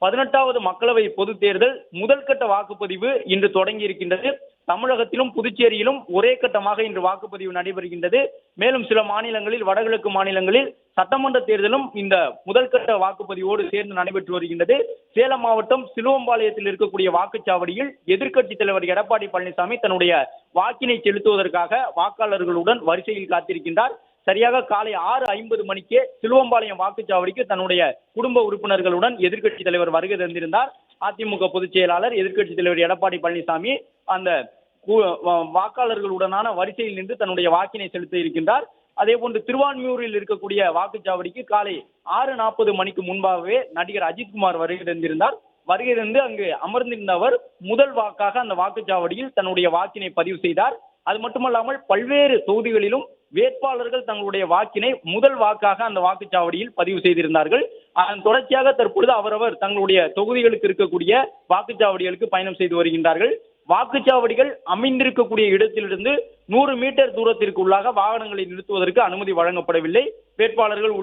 18வது மக்களவை பொதுத் தேர்தல் முதல் கட்ட வாக்குப்பதிவு இன்று தொடங்கி இருக்கின்றது. தமிழகத்திலும் புதுச்சேரியிலும் ஒரே கட்டமாக இன்று வாக்குப்பதிவு நடைபெறுகின்றது. மேலும் சில மாநிலங்களில், வடகிழக்கு மாநிலங்களில் சட்டமன்ற தேர்தலும் இந்த முதல் கட்ட வாக்குப்பதிவோடு சேர்ந்து நடைபெற்று வருகின்றது. சேலம் மாவட்டம் சிலுவம்பாளையத்தில் இருக்கக்கூடிய வாக்குச்சாவடியில் எதிர்க்கட்சித் தலைவர் எடப்பாடி பழனிசாமி தன்னுடைய வாக்கினை செலுத்துவதற்காக வாக்காளர்களுடன் வரிசையில் காத்திருக்கின்றார். சரியாக காலை 6:50 மணிக்கே சிலுவம்பாளையம் வாக்குச்சாவடிக்கு தன்னுடைய குடும்ப உறுப்பினர்களுடன் எதிர்க்கட்சித் தலைவர் வருகை தந்திருந்தார். அதிமுக பொதுச் செயலாளர் எதிர்க்கட்சித் தலைவர் எடப்பாடி பழனிசாமி அந்த வாக்காளர்களுடனான வரிசையில் நின்று தன்னுடைய வாக்கினை செலுத்த இருக்கின்றார். அதே போன்று திருவான்மியூரில் இருக்கக்கூடிய வாக்குச்சாவடிக்கு காலை 6:40 மணிக்கு முன்பாகவே நடிகர் அஜித்குமார் வருகை தந்திருந்தார். வருகை தந்து அங்கு அமர்ந்திருந்த அவர் முதல் வாக்காக அந்த வாக்குச்சாவடியில் தன்னுடைய வாக்கினை பதிவு செய்தார். அது மட்டுமல்லாமல் பல்வேறு தொகுதிகளிலும் வேட்பாளர்கள் தங்களுடைய வாக்கினை முதல் வாக்காக அந்த வாக்குச்சாவடியில் பதிவு செய்திருந்தார்கள். அதன் தொடர்ச்சியாக தற்பொழுது அவரவர் தங்களுடைய தொகுதிகளுக்கு இருக்கக்கூடிய வாக்குச்சாவடிகளுக்கு பயணம் செய்து வருகின்றார்கள். வாக்குச்சாவடிகள் அமைந்திருக்கக்கூடிய இடத்திலிருந்து 100 மீட்டர் தூரத்திற்கு உள்ளாக வாகனங்களை நிறுத்துவதற்கு அனுமதி வழங்கப்படவில்லை. வேட்பாளர்கள்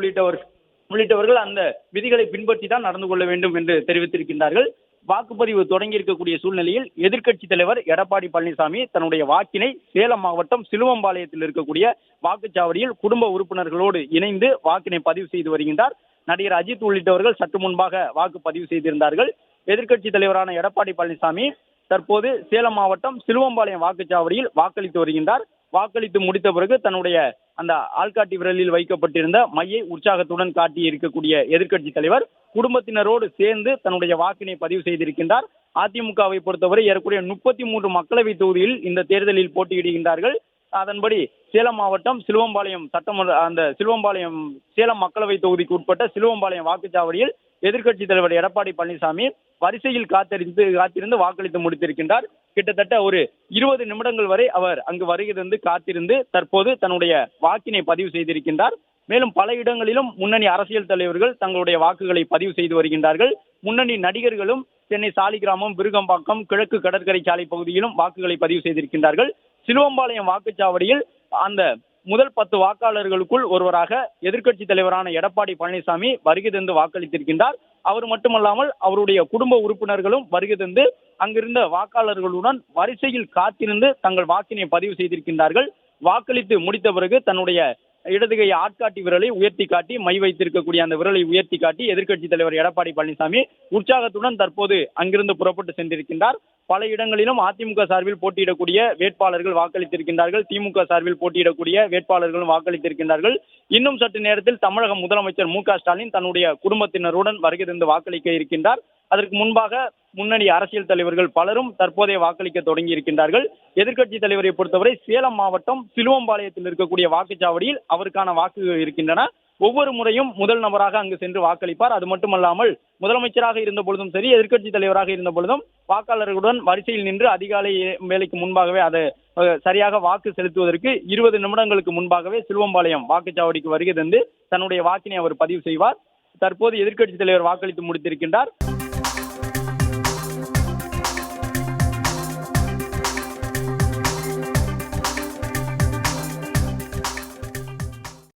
உள்ளிட்டவர்கள் அந்த விதிகளை பின்பற்றி தான் நடந்து கொள்ள வேண்டும் என்று தெரிவித்திருக்கின்றார்கள். வாக்குப்பதிவு தொடங்கி இருக்கக்கூடிய சூழ்நிலையில் எதிர்க்கட்சித் தலைவர் எடப்பாடி பழனிசாமி தன்னுடைய வாக்கினை சேலம் மாவட்டம் சிலுவம்பாளையத்தில் இருக்கக்கூடிய வாக்குச்சாவடியில் குடும்ப உறுப்பினர்களோடு இணைந்து வாக்கினை பதிவு செய்து வருகின்றார். நடிகர் அஜித் உள்ளிட்டவர்கள் சற்று முன்பாக வாக்கு பதிவு செய்திருந்தார்கள். எதிர்க்கட்சித் தலைவரான எடப்பாடி பழனிசாமி தற்போது சேலம் மாவட்டம் சிலுவம்பாளையம் வாக்குச்சாவடியில் வாக்களித்து வருகின்றார். வாக்களித்து முடித்த பிறகு தன்னுடைய அந்த ஆள்காட்டி விரலில் வைக்கப்பட்டிருந்த மையை உற்சாகத்துடன் காட்டி இருக்கக்கூடிய எதிர்க்கட்சித் தலைவர் குடும்பத்தினரோடு சேர்ந்து தன்னுடைய வாக்கினை பதிவு செய்திருக்கின்றார். அதிமுகவை பொறுத்தவரை ஏறக்குறைய 33 மக்களவை தொகுதியில் இந்த தேர்தலில் போட்டியிடுகின்றார்கள். அதன்படி சேலம் மாவட்டம் சிலுவம்பாளையம் சேலம் மக்களவை தொகுதிக்கு உட்பட்ட சிலுவம்பாளையம் வாக்குச்சாவடியில் எதிர்க்கட்சித் தலைவர் எடப்பாடி பழனிசாமி வரிசையில் காத்திருந்து வாக்களித்து முடித்திருக்கின்றார். கிட்டத்தட்ட ஒரு 20 நிமிடங்கள் வரை அவர் அங்கு வருகை தந்து காத்திருந்து தற்போது தன்னுடைய வாக்கினை பதிவு செய்திருக்கின்றார். மேலும் பல இடங்களிலும் முன்னணி அரசியல் தலைவர்கள் தங்களுடைய வாக்குகளை பதிவு செய்து வருகின்றார்கள். முன்னணி நடிகர்களும் சென்னை சாலிகிராமம், விருகம்பாக்கம், கிழக்கு கடற்கரை சாலை பகுதியிலும் வாக்குகளை பதிவு செய்திருக்கின்றார்கள். சிலுவம்பாளையம் வாக்குச்சாவடியில் அந்த முதல் 10 வாக்காளர்களுக்குள் ஒருவராக எதிர்க்கட்சித் தலைவரான எடப்பாடி பழனிசாமி வருகை தந்து வாக்களித்திருக்கின்றார். அவர் மட்டுமல்லாமல் அவருடைய குடும்ப உறுப்பினர்களும் வருகை தந்து அங்கிருந்த வாக்காளர்களுடன் வரிசையில் காத்திருந்து தங்கள் வாக்கினை பதிவு செய்திருக்கின்றார்கள். வாக்களித்து முடித்த பிறகு தன்னுடைய இடதுகை ஆட்காட்டி விரலை உயர்த்தி காட்டி, மை வைத்திருக்கக்கூடிய அந்த விரலை உயர்த்தி காட்டி எதிர்க்கட்சித் தலைவர் எடப்பாடி பழனிசாமி உற்சாகத்துடன் தற்போது அங்கிருந்து புறப்பட்டு சென்றிருக்கின்றார். பல இடங்களிலும் அதிமுக சார்பில் போட்டியிடக்கூடிய வேட்பாளர்கள் வாக்களித்திருக்கின்றார்கள். திமுக சார்பில் போட்டியிடக்கூடிய வேட்பாளர்களும் வாக்களித்திருக்கின்றார்கள். இன்னும் சற்று நேரத்தில் தமிழக முதலமைச்சர் மு.க.ஸ்டாலின் தன்னுடைய குடும்பத்தினருடன் வருகை தந்து வாக்களிக்க இருக்கின்றார். அதற்கு முன்பாக முன்னணி அரசியல் தலைவர்கள் பலரும் தற்போதைய வாக்களிக்க தொடங்கி இருக்கின்றார்கள். எதிர்க்கட்சித் தலைவரை பொறுத்தவரை சேலம் மாவட்டம் சிலுவம்பாளையத்தில் இருக்கக்கூடிய வாக்குச்சாவடியில் அவருக்கான வாக்குகள் இருக்கின்றன. ஒவ்வொரு முறையும் முதல் நபராக அங்கு சென்று வாக்களிப்பார். அது மட்டுமல்லாமல் முதலமைச்சராக இருந்த பொழுதும் சரி, எதிர்க்கட்சித் தலைவராக இருந்த பொழுதும் வாக்காளர்களுடன் வரிசையில் நின்று அதிகாலை வேலைக்கு முன்பாகவே அதை சரியாக வாக்கு செலுத்துவதற்கு 20 நிமிடங்களுக்கு முன்பாகவே சிலுவம்பாளையம் வாக்குச்சாவடிக்கு வருகை தந்து தன்னுடைய வாக்கினை அவர் பதிவு செய்வார். தற்போது எதிர்க்கட்சித் தலைவர் வாக்களித்து முடித்திருக்கின்றார்.